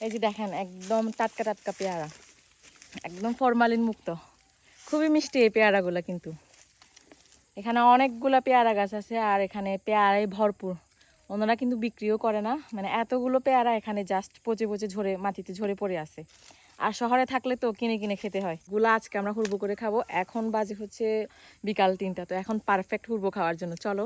এই যে দেখেন একদম টাটকা টাটকা পেয়ারা, একদম ফরমালিন মুক্ত, খুবই মিষ্টি এই পেয়ারাগুলো। কিন্তু এখানে অনেকগুলো পেয়ারা গাছ আছে আর এখানে পেয়ারাই ভরপুর। ওনারা কিন্তু বিক্রিও করে না, মানে এতগুলো পেয়ারা এখানে জাস্ট পচে পচে ঝরে মাটিতে ঝরে পড়ে আছে। আর শহরে থাকলে তো কিনে কিনে খেতে হয়। গুলা আজকে আমরা হুড়বো করে খাবো। এখন বাজে হচ্ছে বিকাল 3টা, তো এখন পারফেক্ট হুড়বো খাওয়ার জন্য। চলো।